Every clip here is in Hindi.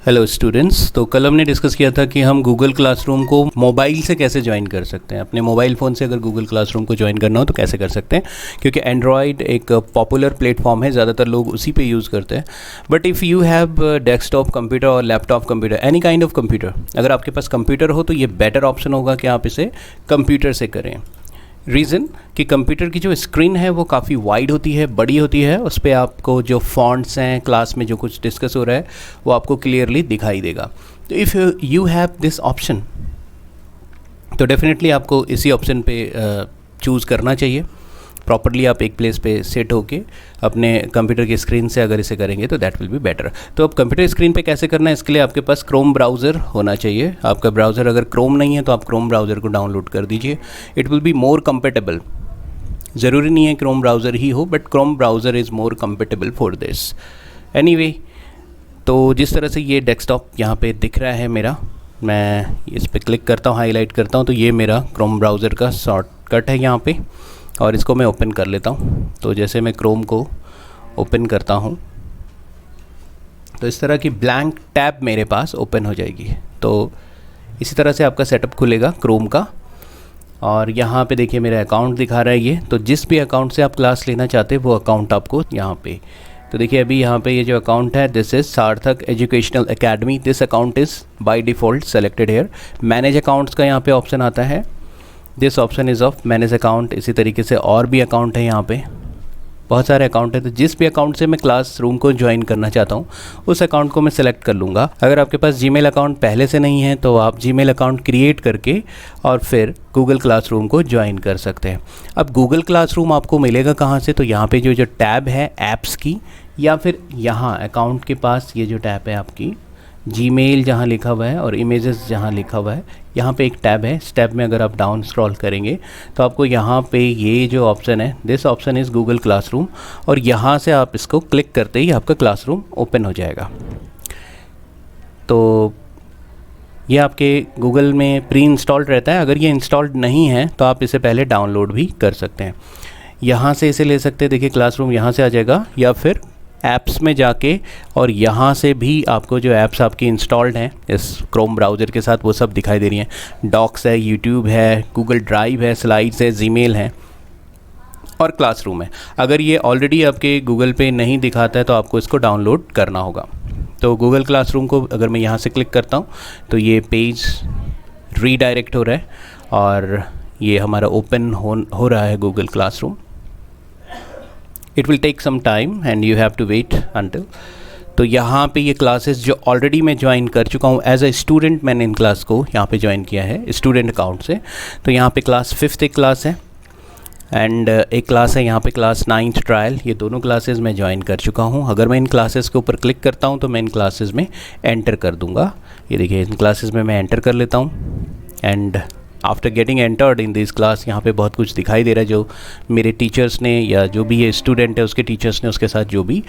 Hello students. तो कल हमने डिस्कस किया था कि हम गूगल क्लासरूम को मोबाइल से कैसे ज्वाइन कर सकते हैं। अपने मोबाइल फ़ोन से अगर गूगल क्लासरूम को ज्वाइन करना हो तो कैसे कर सकते हैं, क्योंकि एंड्रॉयड एक पॉपुलर प्लेटफॉर्म है, ज़्यादातर लोग उसी पे यूज़ करते हैं। But if you have desktop computer और laptop computer, any kind of computer, अगर आपके पास कंप्यूटर हो तो ये बेटर ऑप्शन होगा कि आप इसे कंप्यूटर से करें। रीज़न कि कंप्यूटर की जो स्क्रीन है वो काफ़ी वाइड होती है, बड़ी होती है। उस पर आपको जो फॉन्ट्स हैं, क्लास में जो कुछ डिस्कस हो रहा है वो आपको क्लियरली दिखाई देगा। तो if you have this option तो डेफिनेटली आपको इसी ऑप्शन पे चूज़ करना चाहिए। प्रॉपरली आप एक प्लेस पे सेट होके अपने कंप्यूटर की स्क्रीन से अगर इसे करेंगे तो दैट विल बी बेटर। तो अब कंप्यूटर स्क्रीन पे कैसे करना है, इसके लिए आपके पास क्रोम ब्राउज़र होना चाहिए। आपका ब्राउज़र अगर क्रोम नहीं है तो आप क्रोम ब्राउज़र को डाउनलोड कर दीजिए। It will be more compatible. ज़रूरी नहीं है क्रोम ब्राउज़र ही हो, but Chrome browser is more compatible for this. Anyway, तो जिस तरह से ये डेस्कटॉप यहाँ पे दिख रहा है मेरा, मैं इस पर क्लिक करता हूँ, हाईलाइट करता हूँ, तो ये मेरा क्रोम ब्राउज़र का शॉर्टकट है यहाँ पे, और इसको मैं ओपन कर लेता हूँ। तो जैसे मैं क्रोम को ओपन करता हूँ तो इस तरह की ब्लैंक टैब मेरे पास ओपन हो जाएगी। तो इसी तरह से आपका सेटअप खुलेगा क्रोम का, और यहाँ पे देखिए मेरा अकाउंट दिखा रहा है ये। तो जिस भी अकाउंट से आप क्लास लेना चाहते हैं वो अकाउंट आपको यहाँ पे, तो देखिए अभी यहाँ पे ये जो अकाउंट है, this is Sarthak educational academy. This account is by default selected here. Manage accounts का यहाँ पे ऑप्शन आता है। This option is of manage account. इसी तरीके से और भी अकाउंट है, यहाँ पे बहुत सारे अकाउंट है। तो जिस भी अकाउंट से मैं क्लासरूम को ज्वाइन करना चाहता हूँ उस अकाउंट को मैं सेलेक्ट कर लूँगा। अगर आपके पास जीमेल अकाउंट पहले से नहीं है तो आप जीमेल अकाउंट क्रिएट करके और फिर गूगल क्लासरूम को ज्वाइन कर सकते हैं। अब गूगल क्लासरूम आपको मिलेगा कहाँ से, तो यहाँ पे जो टैब है ऐप्स की, या फिर यहाँ अकाउंट के पास ये जो टैब है आपकी जीमेल जहाँ लिखा हुआ है और इमेजेस जहाँ लिखा हुआ है, यहाँ पे एक टैब है। इस टैब में अगर आप डाउन स्क्रॉल करेंगे तो आपको यहाँ पे ये जो ऑप्शन है, this option is Google classroom, और यहाँ से आप इसको क्लिक करते ही आपका क्लासरूम ओपन हो जाएगा। तो ये आपके गूगल में प्री इंस्टॉल्ड रहता है। अगर ये इंस्टॉल्ड नहीं है तो आप इसे पहले डाउनलोड भी कर सकते हैं। यहाँ से इसे ले सकते हैं, देखिए क्लासरूम यहाँ से आ जाएगा, या फिर ऐप्स में जाके और यहाँ से भी आपको जो ऐप्स आपकी इंस्टॉल्ड हैं इस क्रोम ब्राउज़र के साथ वो सब दिखाई दे रही हैं। डॉक्स है, यूट्यूब है, गूगल ड्राइव है, स्लाइड्स है, जीमेल है और क्लासरूम है। अगर ये ऑलरेडी आपके गूगल पे नहीं दिखाता है तो आपको इसको डाउनलोड करना होगा। तो गूगल क्लासरूम को अगर मैं यहाँ से क्लिक करता हूँ तो ये पेज रीडायरेक्ट हो रहा है और ये हमारा ओपन हो रहा है Google Classroom. It will take some time and you have to wait until. तो यहाँ पे ये क्लासेस जो ऑलरेडी मैं ज्वाइन कर चुका हूँ एज अ स्टूडेंट, मैंने इन क्लास को यहाँ पे ज्वाइन किया है स्टूडेंट अकाउंट से। तो यहाँ पे क्लास 5th एक क्लास है एंड एक क्लास है यहाँ पे क्लास 9th ट्रायल। ये दोनों क्लासेस मैं ज्वाइन कर चुका हूँ। अगर मैं इन क्लासेस के ऊपर क्लिक करता हूँ तो मैं इन क्लासेस में एंटर कर दूँगा। ये देखिए इन क्लासेस में मैं एंटर कर लेता हूँ and after getting entered in this class यहाँ पे बहुत कुछ दिखाई दे रहा है जो मेरे टीचर्स ने या जो भी ये स्टूडेंट है उसके टीचर्स ने उसके साथ जो भी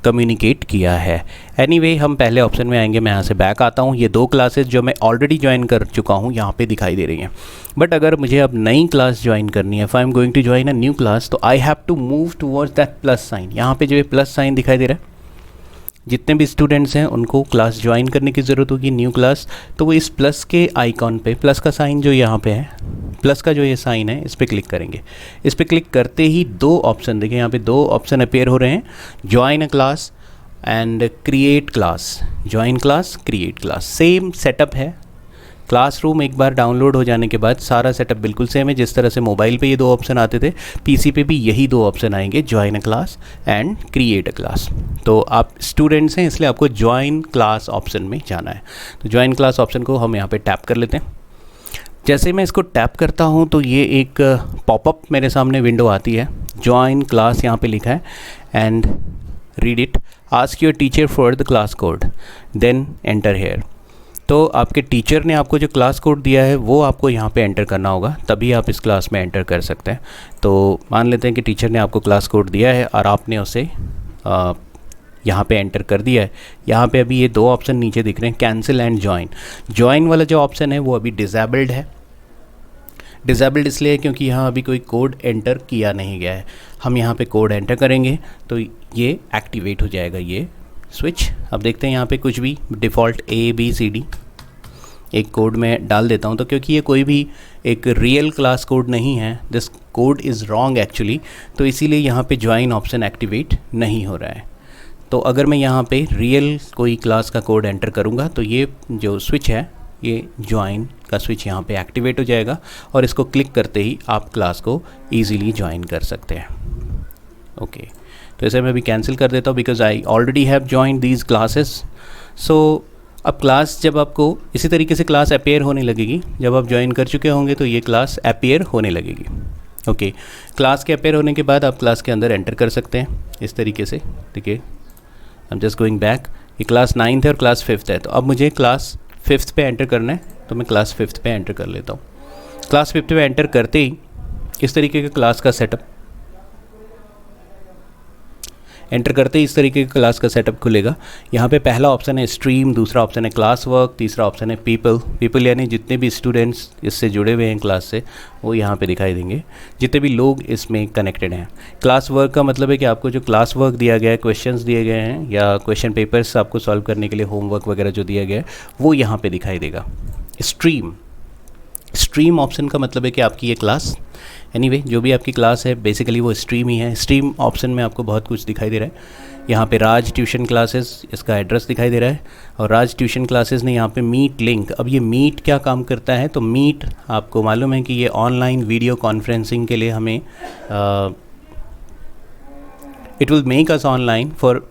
कम्युनिकेट किया है। एनीवे, हम पहले ऑप्शन में आएंगे। मैं यहाँ से बैक आता हूँ। ये 2 क्लासेस जो मैं ऑलरेडी ज्वाइन कर चुका हूँ यहाँ पे दिखाई दे रही हैं। बट अगर मुझे अब नई क्लास ज्वाइन करनी है, if I am going to join a new class, तो I have to move towards that plus sign. यहाँ पे जो ये प्लस साइन दिखाई दे रहा है, जितने भी स्टूडेंट्स हैं उनको क्लास ज्वाइन करने की ज़रूरत होगी, न्यू क्लास, तो वो इस प्लस के आइकॉन पे, प्लस का साइन जो यहाँ पे है, प्लस का जो ये साइन है, इस पर क्लिक करेंगे। इस पर क्लिक करते ही 2 ऑप्शन देखिए, यहाँ पे 2 ऑप्शन अपीयर हो रहे हैं, join a class and create class. Join class, create class, same setup है। क्लासरूम एक बार डाउनलोड हो जाने के बाद सारा सेटअप बिल्कुल सेम है। जिस तरह से मोबाइल पे ये 2 ऑप्शन आते थे, पीसी पे भी यही 2 ऑप्शन आएंगे, join a class and create a class. तो आप स्टूडेंट्स हैं इसलिए आपको ज्वाइन क्लास ऑप्शन में जाना है। तो ज्वाइन क्लास ऑप्शन को हम यहाँ पे टैप कर लेते हैं। जैसे मैं इसको टैप करता हूँ तो ये एक पॉपअप मेरे सामने विंडो आती है। ज्वाइन क्लास यहाँ पे लिखा है and read it, ask your teacher for the class code then enter here. तो आपके टीचर ने आपको जो क्लास कोड दिया है वो आपको यहाँ पे एंटर करना होगा, तभी आप इस क्लास में एंटर कर सकते हैं। तो मान लेते हैं कि टीचर ने आपको क्लास कोड दिया है और आपने उसे यहाँ पे एंटर कर दिया है। यहाँ पे अभी ये 2 ऑप्शन नीचे दिख रहे हैं, कैंसिल एंड ज्वाइन। ज्वाइन वाला जो ऑप्शन है वो अभी डिसेबल्ड है। डिसेबल्ड इसलिए क्योंकि यहाँ अभी कोई कोड एंटर किया नहीं गया है। हम यहाँ पे कोड एंटर करेंगे तो ये एक्टिवेट हो जाएगा, ये स्विच। अब देखते हैं यहाँ पे कुछ भी डिफ़ॉल्ट ABCD एक कोड में डाल देता हूँ, तो क्योंकि ये कोई भी एक रियल क्लास कोड नहीं है, this code is wrong actually, तो इसीलिए यहाँ पे ज्वाइन ऑप्शन एक्टिवेट नहीं हो रहा है। तो अगर मैं यहाँ पे रियल कोई क्लास का कोड एंटर करूँगा तो ये जो स्विच है, ये ज्वाइन का स्विच यहाँ पे एक्टिवेट हो जाएगा और इसको क्लिक करते ही आप क्लास को ईज़िली ज्वाइन कर सकते हैं। ओके, तो इसे मैं भी कैंसिल कर देता हूँ because I already have join these classes. So अब क्लास जब आपको इसी तरीके से क्लास अपीयर होने लगेगी, जब आप ज्वाइन कर चुके होंगे तो ये क्लास अपीयर होने लगेगी। ओके, क्लास के अपीयर होने के बाद आप क्लास के अंदर एंटर कर सकते हैं इस तरीके से। देखिए, I am just going back, ये क्लास 9th है और क्लास 5th है, तो अब मुझे क्लास 5th पे एंटर करना है, तो मैं क्लास 5th पे एंटर कर लेता हूँ। क्लास 5th पे एंटर करते ही इस तरीके के क्लास का सेटअप एंटर करते ही इस तरीके का क्लास का सेटअप खुलेगा। यहाँ पे पहला ऑप्शन है स्ट्रीम, दूसरा ऑप्शन है क्लास वर्क, तीसरा ऑप्शन है पीपल यानी जितने भी स्टूडेंट्स इससे जुड़े हुए हैं क्लास से, वो यहाँ पे दिखाई देंगे, जितने भी लोग इसमें कनेक्टेड हैं। क्लास वर्क का मतलब है कि आपको जो क्लास वर्क दिया गया है, क्वेश्चंस दिए गए हैं या क्वेश्चन पेपर्स आपको सॉल्व करने के लिए होमवर्क वगैरह जो दिया गया है, वो यहाँ पर दिखाई देगा। स्ट्रीम ऑप्शन का मतलब है कि आपकी ये क्लास एनीवे जो भी आपकी क्लास है बेसिकली वो स्ट्रीम ही है। स्ट्रीम ऑप्शन में आपको बहुत कुछ दिखाई दे रहा है। यहाँ पे राज ट्यूशन क्लासेस, इसका एड्रेस दिखाई दे रहा है, और राज ट्यूशन क्लासेस ने यहाँ पे मीट लिंक। अब ये मीट क्या काम करता है, तो मीट आपको मालूम है कि ये ऑनलाइन वीडियो कॉन्फ्रेंसिंग के लिए हमें it will make us online for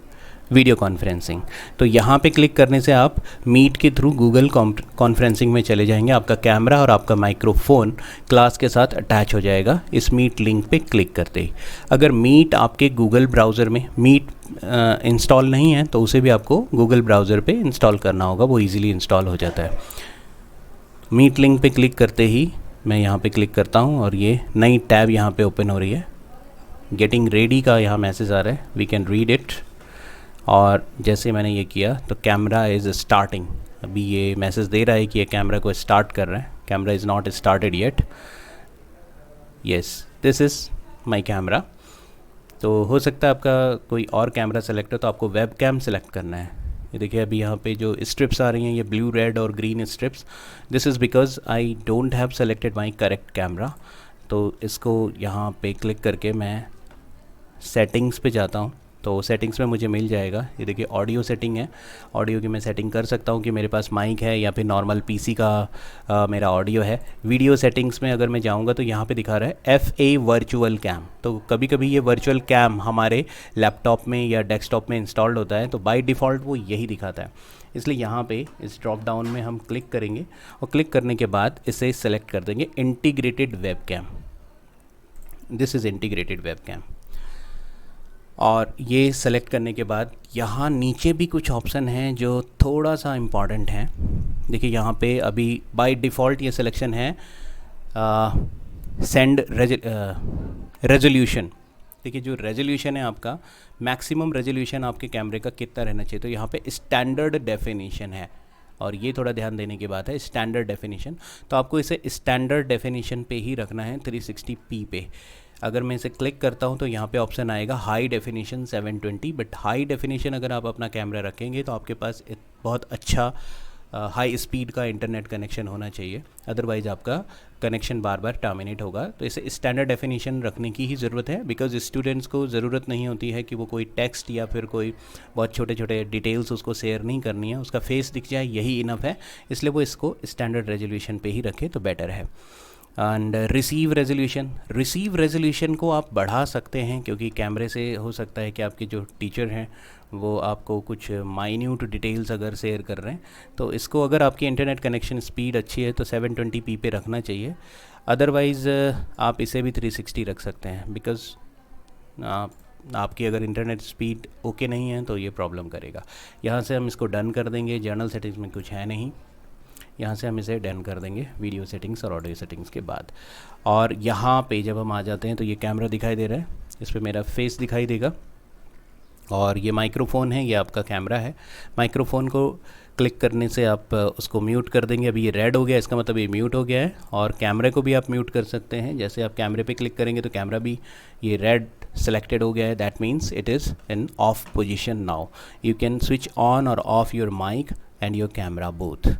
video conferencing. तो यहाँ पे क्लिक करने से आप मीट के थ्रू गूगल कॉन्फ्रेंसिंग में चले जाएंगे। आपका कैमरा और आपका माइक्रोफोन क्लास के साथ अटैच हो जाएगा इस मीट लिंक पे क्लिक करते ही। अगर मीट आपके गूगल ब्राउज़र में मीट इंस्टॉल नहीं है तो उसे भी आपको गूगल ब्राउज़र पे इंस्टॉल करना होगा, वो ईज़िली इंस्टॉल हो जाता है। मीट लिंक पे क्लिक करते ही मैं यहाँ पे क्लिक करता हूँ और ये नई टैब यहाँ पे ओपन हो रही है। गेटिंग रेडी का यहाँ मैसेज आ रहा है, वी कैन रीड इट। और जैसे मैंने ये किया तो कैमरा इज़ स्टार्टिंग, अभी ये मैसेज दे रहा है कि ये कैमरा को स्टार्ट कर रहा है। Camera is not started yet. Yes, this is my camera. तो हो सकता है आपका कोई और कैमरा सेलेक्ट हो तो आपको वेब कैम सेलेक्ट करना है। ये देखिए अभी यहाँ पे जो स्ट्रिप्स आ रही हैं ये ब्लू, रेड और green strips, this is because I don't have selected my correct camera. तो इसको यहाँ पे क्लिक करके मैं सेटिंग्स पे जाता हूँ, तो सेटिंग्स में मुझे मिल जाएगा। ये देखिए ऑडियो सेटिंग है, ऑडियो की मैं सेटिंग कर सकता हूँ कि मेरे पास माइक है या फिर नॉर्मल पीसी का मेरा ऑडियो है। वीडियो सेटिंग्स में अगर मैं जाऊँगा तो यहाँ पे दिखा रहा है FA वर्चुअल कैम। तो कभी कभी ये वर्चुअल कैम हमारे लैपटॉप में या डेस्कटॉप में इंस्टॉल्ड होता है, तो बाय डिफ़ॉल्ट वो यही दिखाता है। इसलिए यहाँ पे इस ड्रॉप डाउन में हम क्लिक करेंगे और क्लिक करने के बाद इसे सेलेक्ट कर देंगे integrated webcam. This is integrated webcam. और ये सेलेक्ट करने के बाद यहाँ नीचे भी कुछ ऑप्शन हैं जो थोड़ा सा इम्पॉर्टेंट हैं। देखिए यहाँ पे अभी बाय डिफ़ॉल्ट ये सिलेक्शन है सेंड रेजोल्यूशन। देखिए जो रेजोल्यूशन है आपका, मैक्सिमम रेजोल्यूशन आपके कैमरे का कितना रहना चाहिए, तो यहाँ पे स्टैंडर्ड डेफिनेशन है और ये थोड़ा ध्यान देने की बात है, स्टैंडर्ड डेफिनेशन। तो आपको इसे स्टैंडर्ड डेफिनेशन पे ही रखना है 360p पे। अगर मैं इसे क्लिक करता हूँ तो यहाँ पे ऑप्शन आएगा high definition 720, but high definition अगर आप अपना कैमरा रखेंगे तो आपके पास बहुत अच्छा हाई स्पीड का इंटरनेट कनेक्शन होना चाहिए, अदरवाइज़ आपका कनेक्शन बार बार टर्मिनेट होगा। तो इसे स्टैंडर्ड डेफिनेशन रखने की ही ज़रूरत है, बिकॉज स्टूडेंट्स को ज़रूरत नहीं होती है कि वो कोई टेक्स्ट या फिर कोई बहुत छोटे छोटे डिटेल्स उसको शेयर नहीं करनी है, उसका फेस दिख जाए यही इनफ है। इसलिए वो इसको स्टैंडर्ड रेजोल्यूशन पे ही रखे तो बेटर है। एंड रिसीव रेजोल्यूशन को आप बढ़ा सकते हैं, क्योंकि कैमरे से हो सकता है कि आपके जो टीचर हैं वो आपको कुछ माइन्यूट डिटेल्स अगर शेयर कर रहे हैं, तो इसको अगर आपकी इंटरनेट कनेक्शन स्पीड अच्छी है तो 720p पे रखना चाहिए। अदरवाइज़ आप इसे भी 360 रख सकते हैं, बिकॉज़ आपकी अगर इंटरनेट स्पीड ओके नहीं है तो ये प्रॉब्लम करेगा। यहाँ से हम इसको डन कर देंगे। जर्नल सेटिंग्स में कुछ है नहीं, यहाँ से हम इसे डन कर देंगे वीडियो सेटिंग्स और ऑडियो सेटिंग्स के बाद। और यहाँ पे जब हम आ जाते हैं तो ये कैमरा दिखाई दे रहा है, इस पर मेरा फेस दिखाई देगा, और ये माइक्रोफ़ोन है, ये आपका कैमरा है। माइक्रोफ़ोन को क्लिक करने से आप उसको म्यूट कर देंगे। अभी ये रेड हो गया, इसका मतलब ये म्यूट हो गया है। और कैमरे को भी आप म्यूट कर सकते हैं, जैसे आप कैमरे पे क्लिक करेंगे तो कैमरा भी ये रेड सेलेक्टेड हो गया है, that means it is in off position now. You can switch on और off your mic and your camera both.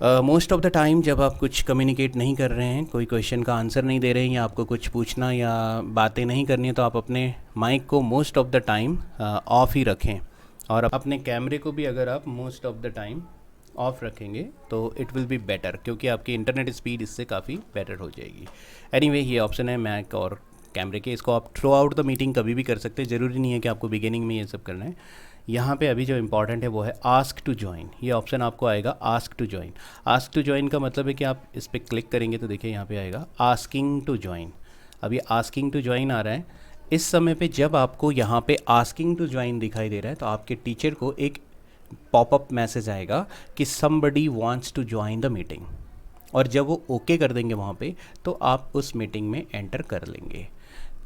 Most of the time जब आप कुछ कम्युनिकेट नहीं कर रहे हैं, कोई क्वेश्चन का आंसर नहीं दे रहे हैं या आपको कुछ पूछना या बातें नहीं करनी है, तो आप अपने माइक को most of the time off ही रखें. और अपने कैमरे को भी अगर आप most of the time off रखेंगे तो इट विल बी बेटर, क्योंकि आपकी इंटरनेट स्पीड इससे काफ़ी बेटर हो जाएगी. एनीवे, ये ऑप्शन है मैक और कैमरे के. इसको आप थ्रू आउट द मीटिंग कभी भी कर सकते हैं, ज़रूरी नहीं है कि आपको बिगिनिंग में ये सब करना है. यहाँ पे अभी जो इम्पॉर्टेंट है वो है आस्क टू ज्वाइन. ये ऑप्शन आपको आएगा ask to join. Ask to join का मतलब है कि आप इस पर क्लिक करेंगे तो देखिए यहाँ पे आएगा आस्किंग टू ज्वाइन. अभी आस्किंग टू ज्वाइन आ रहा है. इस समय पे जब आपको यहाँ पे आस्किंग टू ज्वाइन दिखाई दे रहा है तो आपके टीचर को एक पॉपअप मैसेज आएगा कि somebody wants to join the meeting. और जब वो ओके कर देंगे वहाँ पे तो आप उस मीटिंग में एंटर कर लेंगे.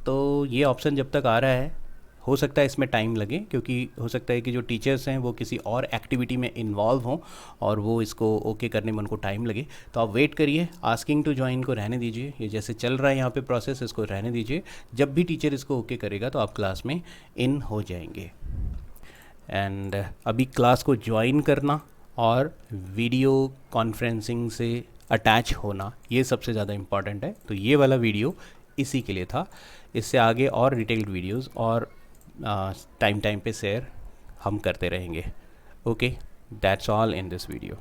तो ये ऑप्शन जब तक आ रहा है, हो सकता है इसमें टाइम लगे, क्योंकि हो सकता है कि जो टीचर्स हैं वो किसी और एक्टिविटी में इन्वॉल्व हों और वो इसको ओके करने में उनको टाइम लगे. तो आप वेट करिए, आस्किंग टू ज्वाइन को रहने दीजिए. ये जैसे चल रहा है यहाँ पे प्रोसेस, इसको रहने दीजिए. जब भी टीचर इसको ओके करेगा तो आप क्लास में इन हो जाएंगे. एंड अभी क्लास को ज्वाइन करना और वीडियो कॉन्फ्रेंसिंग से अटैच होना, ये सबसे ज़्यादा इम्पॉर्टेंट है. तो ये वाला वीडियो इसी के लिए था. इससे आगे और डिटेल्ड वीडियोस और टाइम पे शेयर हम करते रहेंगे. Okay, that's all in this video.